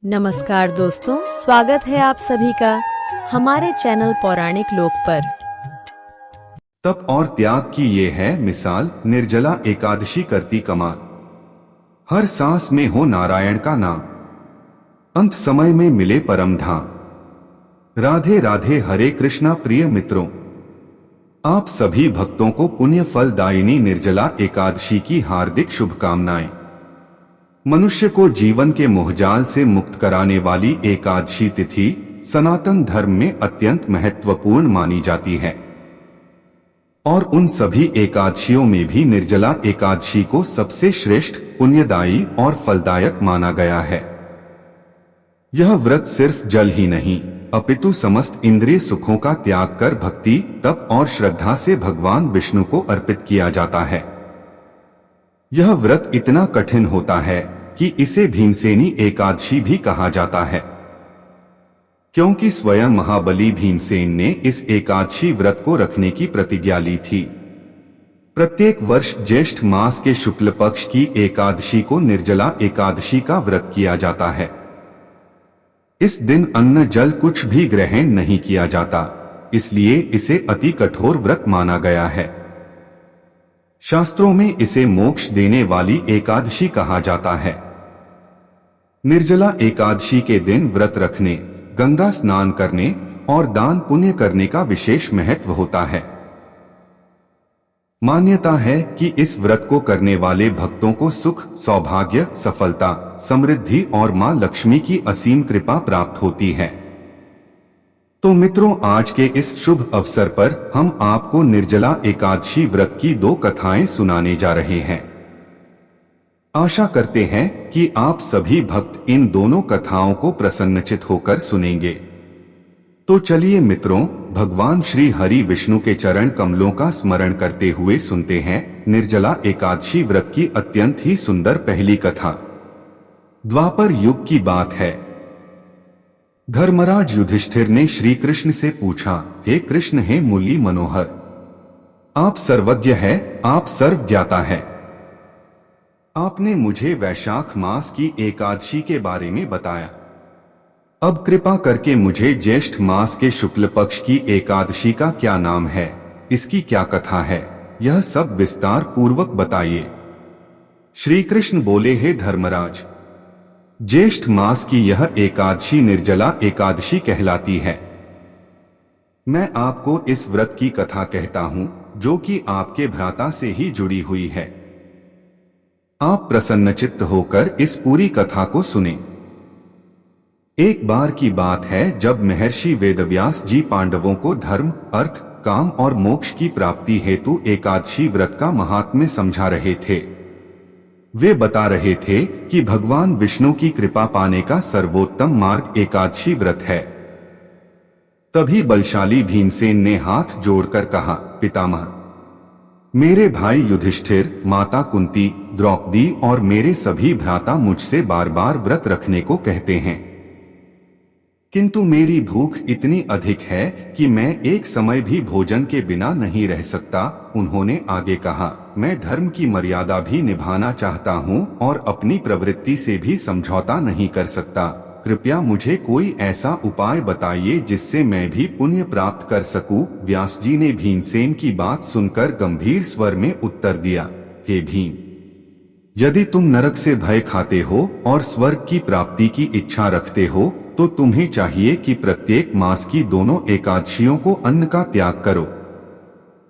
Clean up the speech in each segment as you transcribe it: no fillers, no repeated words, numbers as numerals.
नमस्कार दोस्तों, स्वागत है आप सभी का हमारे चैनल पौराणिक लोक पर। तप और त्याग की ये है मिसाल, निर्जला एकादशी करती कमाल। हर सांस में हो नारायण का नाम, अंत समय में मिले परम धाम। राधे राधे हरे कृष्णा प्रिय मित्रों, आप सभी भक्तों को पुण्य फलदायिनी निर्जला एकादशी की हार्दिक शुभकामनाएं। मनुष्य को जीवन के मोहजाल से मुक्त कराने वाली एकादशी तिथि सनातन धर्म में अत्यंत महत्वपूर्ण मानी जाती है और उन सभी एकादशियों में भी निर्जला एकादशी को सबसे श्रेष्ठ, पुण्यदायी और फलदायक माना गया है। यह व्रत सिर्फ जल ही नहीं अपितु समस्त इंद्रिय सुखों का त्याग कर भक्ति, तप और श्रद्धा से भगवान विष्णु को अर्पित किया जाता है। यह व्रत इतना कठिन होता है कि इसे भीमसेनी एकादशी भी कहा जाता है, क्योंकि स्वयं महाबली भीमसेन ने इस एकादशी व्रत को रखने की प्रतिज्ञा ली थी। प्रत्येक वर्ष ज्येष्ठ मास के शुक्ल पक्ष की एकादशी को निर्जला एकादशी का व्रत किया जाता है। इस दिन अन्न जल कुछ भी ग्रहण नहीं किया जाता, इसलिए इसे अति कठोर व्रत माना गया है। शास्त्रों में इसे मोक्ष देने वाली एकादशी कहा जाता है। निर्जला एकादशी के दिन व्रत रखने, गंगा स्नान करने और दान पुण्य करने का विशेष महत्व होता है। मान्यता है कि इस व्रत को करने वाले भक्तों को सुख, सौभाग्य, सफलता, समृद्धि और मां लक्ष्मी की असीम कृपा प्राप्त होती है। तो मित्रों, आज के इस शुभ अवसर पर हम आपको निर्जला एकादशी व्रत की दो कथाएं सुनाने जा रहे हैं। आशा करते हैं कि आप सभी भक्त इन दोनों कथाओं को प्रसन्नचित होकर सुनेंगे। तो चलिए मित्रों, भगवान श्री हरि विष्णु के चरण कमलों का स्मरण करते हुए सुनते हैं निर्जला एकादशी व्रत की अत्यंत ही सुंदर पहली कथा। द्वापर युग की बात है। धर्मराज युधिष्ठिर ने श्री कृष्ण से पूछा, हे कृष्ण, हे मुरली मनोहर, आप सर्वज्ञ है, आप सर्व ज्ञाता है। आपने मुझे वैशाख मास की एकादशी के बारे में बताया। अब कृपा करके मुझे ज्येष्ठ मास के शुक्ल पक्ष की एकादशी का क्या नाम है, इसकी क्या कथा है, यह सब विस्तार पूर्वक बताइए। श्री कृष्ण बोले, हे धर्मराज, ज्येष्ठ मास की यह एकादशी निर्जला एकादशी कहलाती है। मैं आपको इस व्रत की कथा कहता हूं, जो कि आपके भ्राता से ही जुड़ी हुई है। आप प्रसन्नचित्त होकर इस पूरी कथा को सुनें। एक बार की बात है जब महर्षि वेदव्यास जी पांडवों को धर्म, अर्थ, काम और मोक्ष की प्राप्ति हेतु एकादशी व्रत का महात्म्य समझा रहे थे। वे बता रहे थे कि भगवान विष्णु की कृपा पाने का सर्वोत्तम मार्ग एकादशी व्रत है। तभी बलशाली भीमसेन ने हाथ जोड़कर कहा, पितामह, मेरे भाई युधिष्ठिर, माता कुंती, द्रौपदी और मेरे सभी भ्राता मुझसे बार बार व्रत रखने को कहते हैं, किंतु मेरी भूख इतनी अधिक है कि मैं एक समय भी भोजन के बिना नहीं रह सकता। उन्होंने आगे कहा, मैं धर्म की मर्यादा भी निभाना चाहता हूँ और अपनी प्रवृत्ति से भी समझौता नहीं कर सकता। कृपया मुझे कोई ऐसा उपाय बताइए जिससे मैं भी पुण्य प्राप्त कर सकूं। व्यास जी ने भीमसेन की बात सुनकर गंभीर स्वर में उत्तर दिया, हे भीम, यदि तुम नरक से भय खाते हो और स्वर्ग की प्राप्ति की इच्छा रखते हो तो तुम्हें चाहिए कि प्रत्येक मास की दोनों एकादशियों को अन्न का त्याग करो।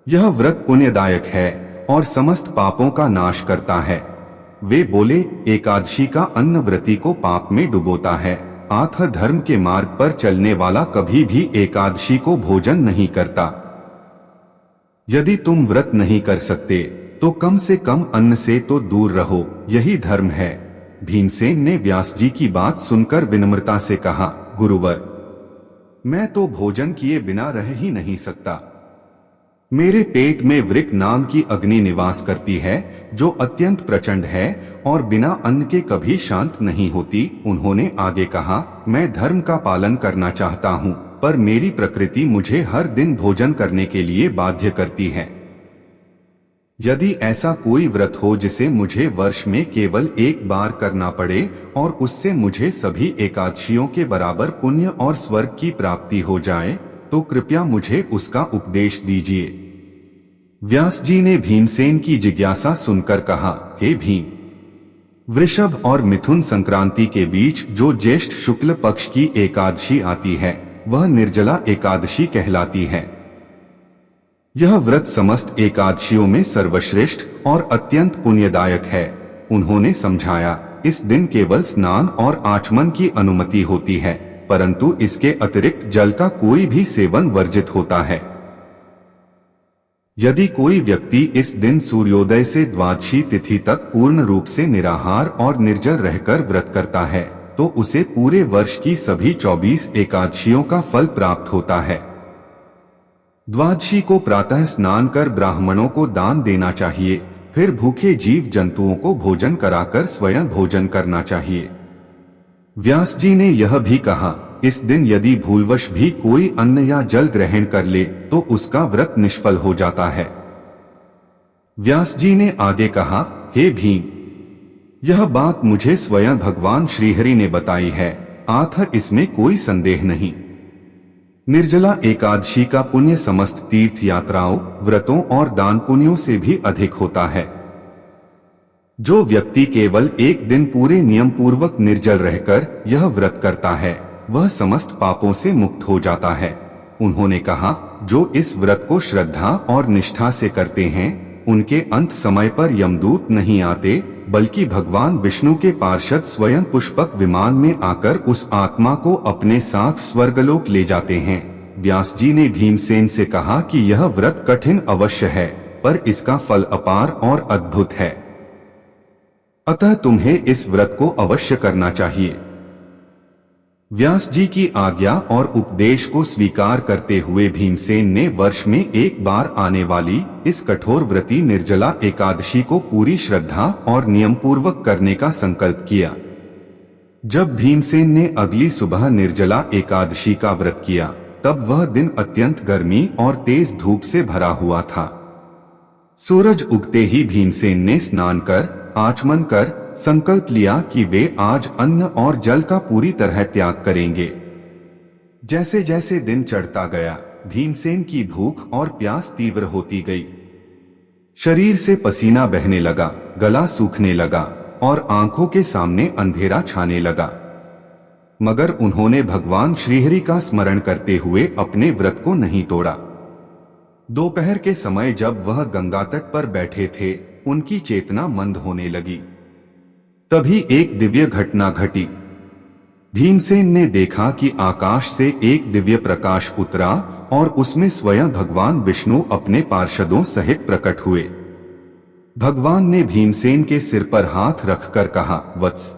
यह व्रत पुण्यदायक है और समस्त पापों का नाश करता है। वे बोले, एकादशी का अन्न व्रती को पाप में डुबोता है। आत्म धर्म के मार्ग पर चलने वाला कभी भी एकादशी को भोजन नहीं करता। यदि तुम व्रत नहीं कर सकते तो कम से कम अन्न से तो दूर रहो, यही धर्म है। भीमसेन ने व्यास जी की बात सुनकर विनम्रता से कहा, गुरुवर, मैं तो भोजन किए बिना रह ही नहीं सकता। मेरे पेट में वृक नाम की अग्नि निवास करती है, जो अत्यंत प्रचंड है और बिना अन्न के कभी शांत नहीं होती। उन्होंने आगे कहा, मैं धर्म का पालन करना चाहता हूँ, पर मेरी प्रकृति मुझे हर दिन भोजन करने के लिए बाध्य करती है। यदि ऐसा कोई व्रत हो जिसे मुझे वर्ष में केवल एक बार करना पड़े और उससे मुझे सभी एकादशियों के बराबर पुण्य और स्वर्ग की प्राप्ति हो जाए, तो कृपया मुझे उसका उपदेश दीजिए। व्यास जी ने भीमसेन की जिज्ञासा सुनकर कहा, हे भीम, वृषभ और मिथुन संक्रांति के बीच जो ज्येष्ठ शुक्ल पक्ष की एकादशी आती है, वह निर्जला एकादशी कहलाती है। यह व्रत समस्त एकादशियों में सर्वश्रेष्ठ और अत्यंत पुण्यदायक है। उन्होंने समझाया, इस दिन केवल स्नान और आचमन की अनुमति होती है, परंतु इसके अतिरिक्त जल का कोई भी सेवन वर्जित होता है। यदि कोई व्यक्ति इस दिन सूर्योदय से द्वादशी तिथि तक पूर्ण रूप से निराहार और निर्जल रहकर व्रत करता है, तो उसे पूरे वर्ष की सभी 24 एकादशियों का फल प्राप्त होता है। द्वादशी को प्रातः स्नान कर ब्राह्मणों को दान देना चाहिए, फिर भूखे जीव जंतुओं को भोजन कराकर स्वयं भोजन करना चाहिए। व्यास जी ने यह भी कहा, इस दिन यदि भूलवश भी कोई अन्न या जल ग्रहण कर ले तो उसका व्रत निष्फल हो जाता है। व्यास जी ने आगे कहा, हे भीम, यह बात मुझे स्वयं भगवान श्रीहरि ने बताई है, अतः इसमें कोई संदेह नहीं। निर्जला एकादशी का पुण्य समस्त तीर्थ यात्राओं, व्रतों और दान पुण्यों से भी अधिक होता है। जो व्यक्ति केवल एक दिन पूरे नियम पूर्वक निर्जल रहकर यह व्रत करता है, वह समस्त पापों से मुक्त हो जाता है। उन्होंने कहा, जो इस व्रत को श्रद्धा और निष्ठा से करते हैं, उनके अंत समय पर यमदूत नहीं आते, बल्कि भगवान विष्णु के पार्षद स्वयं पुष्पक विमान में आकर उस आत्मा को अपने साथ स्वर्गलोक ले जाते हैं। व्यास जी ने भीमसेन से कहा कि यह व्रत कठिन अवश्य है, पर इसका फल अपार और अद्भुत है, अतः तुम्हें इस व्रत को अवश्य करना चाहिए। व्यास जी की आज्ञा और उपदेश को स्वीकार करते हुए भीमसेन ने वर्ष में एक बार आने वाली इस कठोर व्रती निर्जला एकादशी को पूरी श्रद्धा और नियम पूर्वक करने का संकल्प किया। जब भीमसेन ने अगली सुबह निर्जला एकादशी का व्रत किया, तब वह दिन अत्यंत गर्मी और तेज धूप से भरा हुआ था। सूरज उगते ही भीमसेन ने स्नान कर, आचमन कर संकल्प लिया कि वे आज अन्न और जल का पूरी तरह त्याग करेंगे। जैसे जैसे दिन चढ़ता गया, भीमसेन की भूख और प्यास तीव्र होती गई। शरीर से पसीना बहने लगा, गला सूखने लगा और आंखों के सामने अंधेरा छाने लगा। मगर उन्होंने भगवान श्रीहरि का स्मरण करते हुए अपने व्रत को नहीं तोड़ा। दोपहर के समय जब वह गंगा तट पर बैठे थे, उनकी चेतना मंद होने लगी। तभी एक दिव्य घटना घटी। भीमसेन ने देखा कि आकाश से एक दिव्य प्रकाश उतरा और उसमें स्वयं भगवान विष्णु अपने पार्षदों सहित प्रकट हुए। भगवान ने भीमसेन के सिर पर हाथ रखकर कहा, वत्स,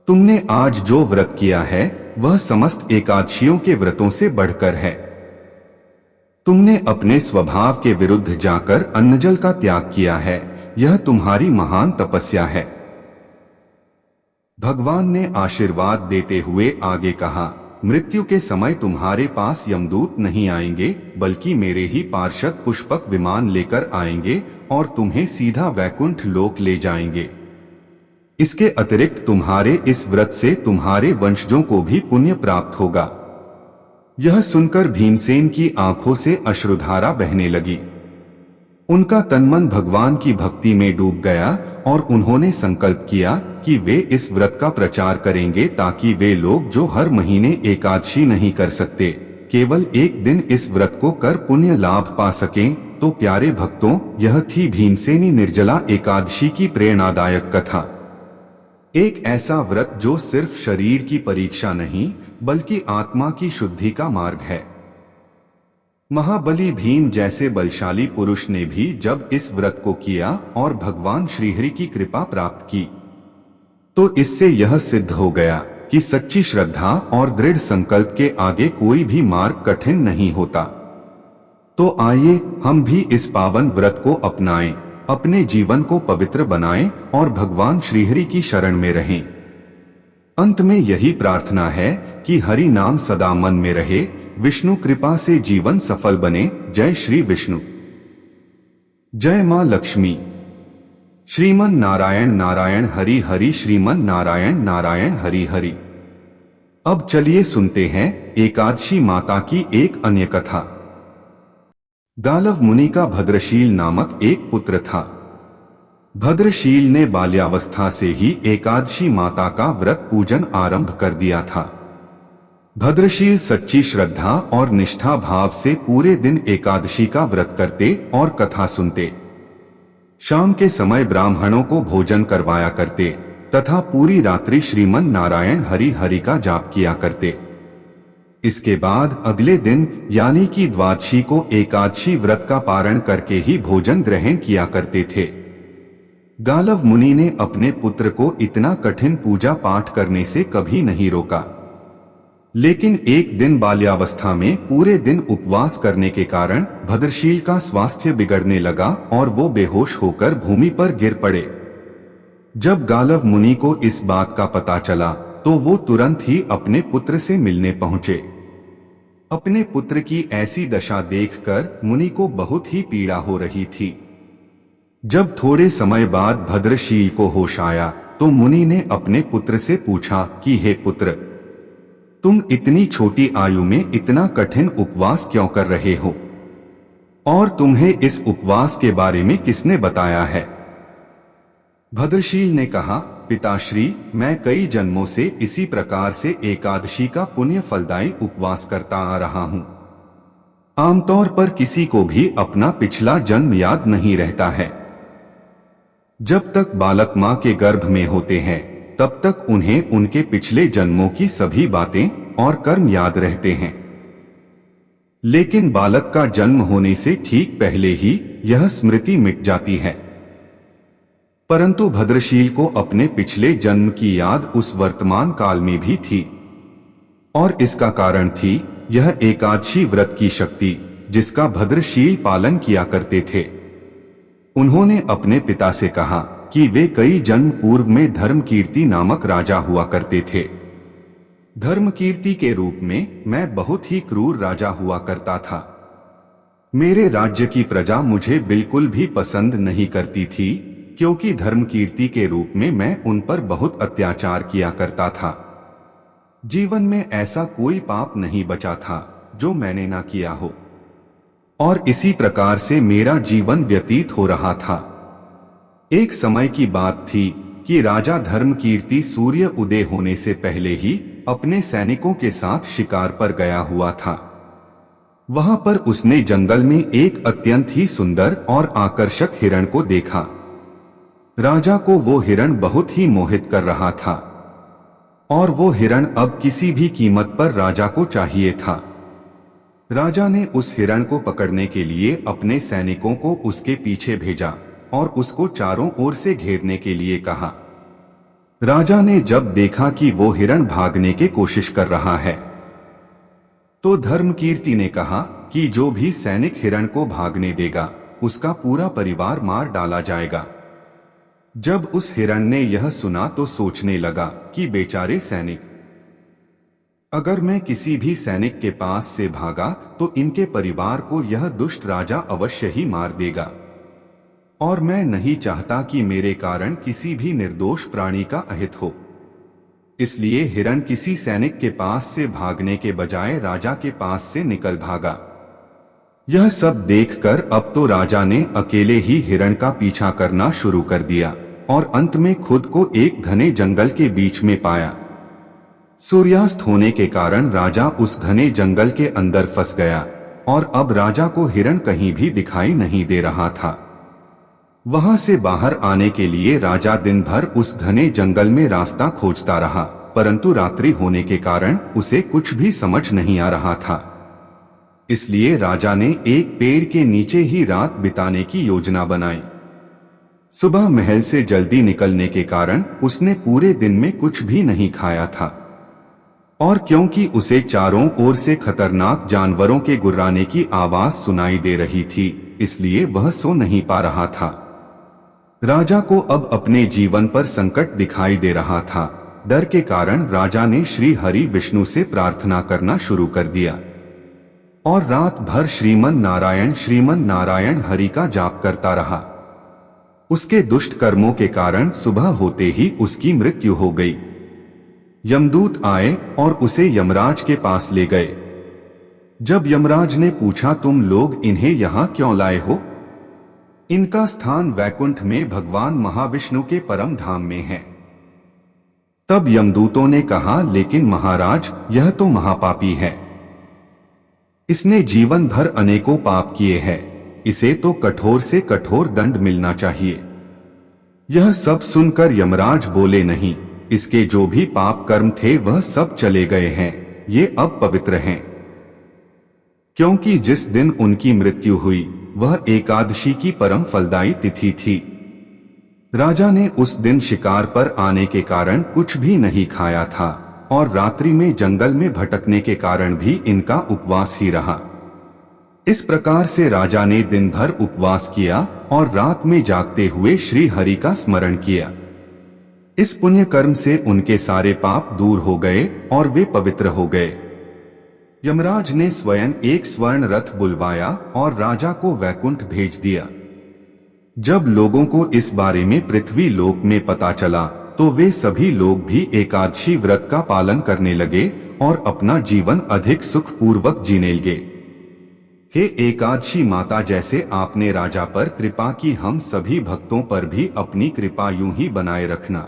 तुमने आज जो व्रत किया है वह समस्त एकादशियों के व्रतों से बढ़कर है। तुमने अपने स्वभाव के विरुद्ध जाकर अन्नजल का त्याग किया है, यह तुम्हारी महान तपस्या है। भगवान ने आशीर्वाद देते हुए आगे कहा, मृत्यु के समय तुम्हारे पास यमदूत नहीं आएंगे, बल्कि मेरे ही पार्षद पुष्पक विमान लेकर आएंगे और तुम्हें सीधा वैकुंठ लोक ले जाएंगे। इसके अतिरिक्त तुम्हारे इस व्रत से तुम्हारे वंशजों को भी पुण्य प्राप्त होगा। यह सुनकर भीमसेन की आंखों से अश्रुधारा बहने लगी। उनका तनमन भगवान की भक्ति में डूब गया और उन्होंने संकल्प किया कि वे इस व्रत का प्रचार करेंगे, ताकि वे लोग जो हर महीने एकादशी नहीं कर सकते, केवल एक दिन इस व्रत को कर पुण्य लाभ पा सकें। तो प्यारे भक्तों, यह थी भीमसेनी निर्जला एकादशी की प्रेरणादायक कथा। एक ऐसा व्रत जो सिर्फ शरीर की परीक्षा नहीं, बल्कि आत्मा की शुद्धि का मार्ग है। महाबली भीम जैसे बलशाली पुरुष ने भी जब इस व्रत को किया और भगवान श्रीहरि की कृपा प्राप्त की, तो इससे यह सिद्ध हो गया कि सच्ची श्रद्धा और दृढ़ संकल्प के आगे कोई भी मार्ग कठिन नहीं होता। तो आइए हम भी इस पावन व्रत को अपनाएं, अपने जीवन को पवित्र बनाएं और भगवान श्रीहरि की शरण में रहें। अंत में यही प्रार्थना है कि हरि नाम सदा मन में रहे, विष्णु कृपा से जीवन सफल बने। जय श्री विष्णु। जय मां लक्ष्मी। श्रीमन नारायण नारायण हरि हरि, श्रीमन नारायण नारायण हरि हरि। अब चलिए सुनते हैं एकादशी माता की एक अन्य कथा। गालव मुनि का भद्रशील नामक एक पुत्र था। भद्रशील ने बाल्यावस्था से ही एकादशी माता का व्रत पूजन आरंभ कर दिया था। भद्रशील सच्ची श्रद्धा और निष्ठा भाव से पूरे दिन एकादशी का व्रत करते और कथा सुनते। शाम के समय ब्राह्मणों को भोजन करवाया करते तथा पूरी रात्रि श्रीमन नारायण हरि हरि का जाप किया करते। इसके बाद अगले दिन यानी कि द्वादशी को एकादशी व्रत का पारण करके ही भोजन ग्रहण किया करते थे। गालव मुनि ने अपने पुत्र को इतना कठिन पूजा पाठ करने से कभी नहीं रोका, लेकिन एक दिन बाल्यावस्था में पूरे दिन उपवास करने के कारण भद्रशील का स्वास्थ्य बिगड़ने लगा और वो बेहोश होकर भूमि पर गिर पड़े। जब गालव मुनि को इस बात का पता चला तो वो तुरंत ही अपने पुत्र से मिलने पहुंचे। अपने पुत्र की ऐसी दशा देखकर मुनि को बहुत ही पीड़ा हो रही थी। जब थोड़े समय बाद भद्रशील को होश आया तो मुनि ने अपने पुत्र से पूछा कि हे पुत्र, तुम इतनी छोटी आयु में इतना कठिन उपवास क्यों कर रहे हो और तुम्हें इस उपवास के बारे में किसने बताया है? भद्रशील ने कहा, पिताश्री, मैं कई जन्मों से इसी प्रकार से एकादशी का पुण्य फलदायी उपवास करता आ रहा हूं। आमतौर पर किसी को भी अपना पिछला जन्म याद नहीं रहता है। जब तक बालक मां के गर्भ में होते हैं तब तक उन्हें उनके पिछले जन्मों की सभी बातें और कर्म याद रहते हैं, लेकिन बालक का जन्म होने से ठीक पहले ही यह स्मृति मिट जाती है। परंतु भद्रशील को अपने पिछले जन्म की याद उस वर्तमान काल में भी थी और इसका कारण थी यह एकादशी व्रत की शक्ति जिसका भद्रशील पालन किया करते थे। उन्होंने अपने पिता से कहा कि वे कई जन्म पूर्व में धर्मकीर्ति नामक राजा हुआ करते थे। धर्मकीर्ति के रूप में मैं बहुत ही क्रूर राजा हुआ करता था। मेरे राज्य की प्रजा मुझे बिल्कुल भी पसंद नहीं करती थी क्योंकि धर्मकीर्ति के रूप में मैं उन पर बहुत अत्याचार किया करता था। जीवन में ऐसा कोई पाप नहीं बचा था जो मैंने ना किया हो और इसी प्रकार से मेरा जीवन व्यतीत हो रहा था। एक समय की बात थी कि राजा धर्मकीर्ति सूर्य उदय होने से पहले ही अपने सैनिकों के साथ शिकार पर गया हुआ था। वहां पर उसने जंगल में एक अत्यंत ही सुंदर और आकर्षक हिरण को देखा। राजा को वो हिरण बहुत ही मोहित कर रहा था और वो हिरण अब किसी भी कीमत पर राजा को चाहिए था। राजा ने उस हिरण को पकड़ने के लिए अपने सैनिकों को उसके पीछे भेजा और उसको चारों ओर से घेरने के लिए कहा। राजा ने जब देखा कि वो हिरण भागने की कोशिश कर रहा है तो धर्मकीर्ति ने कहा कि जो भी सैनिक हिरण को भागने देगा उसका पूरा परिवार मार डाला जाएगा। जब उस हिरण ने यह सुना तो सोचने लगा कि बेचारे सैनिक, अगर मैं किसी भी सैनिक के पास से भागा तो इनके परिवार को यह दुष्ट राजा अवश्य ही मार देगा और मैं नहीं चाहता कि मेरे कारण किसी भी निर्दोष प्राणी का अहित हो। इसलिए हिरण किसी सैनिक के पास से भागने के बजाय राजा के पास से निकल भागा। यह सब देखकर अब तो राजा ने अकेले ही हिरण का पीछा करना शुरू कर दिया और अंत में खुद को एक घने जंगल के बीच में पाया। सूर्यास्त होने के कारण राजा उस घने जंगल के अंदर फंस गया और अब राजा को हिरण कहीं भी दिखाई नहीं दे रहा था। वहां से बाहर आने के लिए राजा दिन भर उस घने जंगल में रास्ता खोजता रहा, परंतु रात्रि होने के कारण उसे कुछ भी समझ नहीं आ रहा था। इसलिए राजा ने एक पेड़ के नीचे ही रात बिताने की योजना बनाई। सुबह महल से जल्दी निकलने के कारण उसने पूरे दिन में कुछ भी नहीं खाया था और क्योंकि उसे चारों ओर से खतरनाक जानवरों के गुर्राने की आवाज सुनाई दे रही थी, इसलिए वह सो नहीं पा रहा था। राजा को अब अपने जीवन पर संकट दिखाई दे रहा था। डर के कारण राजा ने श्री हरि विष्णु से प्रार्थना करना शुरू कर दिया। और रात भर श्रीमन नारायण हरि का जाप करता रहा। उसके दुष्ट कर्मों के कारण सुबह होते ही उसकी मृत्यु हो गई। यमदूत आए और उसे यमराज के पास ले गए। जब यमराज ने पूछा, तुम लोग इन्हें यहाँ क्यों लाए हो? इनका स्थान वैकुंठ में भगवान महाविष्णु के परम धाम में है। तब यमदूतों ने कहा, लेकिन महाराज, यह तो महापापी है। इसने जीवन भर अनेकों पाप किए हैं। इसे तो कठोर से कठोर दंड मिलना चाहिए। यह सब सुनकर यमराज बोले, नहीं, इसके जो भी पाप कर्म थे वह सब चले गए हैं। ये अब पवित्र हैं, क्योंकि जिस दिन उनकी मृत्यु हुई वह एकादशी की परम फलदायी तिथि थी। राजा ने उस दिन शिकार पर आने के कारण कुछ भी नहीं खाया था और रात्रि में जंगल में भटकने के कारण भी इनका उपवास ही रहा। इस प्रकार से राजा ने दिन भर उपवास किया और रात में जागते हुए श्री हरि का स्मरण किया। इस पुण्य कर्म से उनके सारे पाप दूर हो गए और वे पवित्र हो गए। यमराज ने स्वयं एक स्वर्ण रथ बुलवाया और राजा को वैकुंठ भेज दिया। जब लोगों को इस बारे में पृथ्वी लोक में पता चला तो वे सभी लोग भी एकादशी व्रत का पालन करने लगे और अपना जीवन अधिक सुखपूर्वक जीने लगे। हे एकादशी माता, जैसे आपने राजा पर कृपा की, हम सभी भक्तों पर भी अपनी कृपा यूं ही बनाए रखना।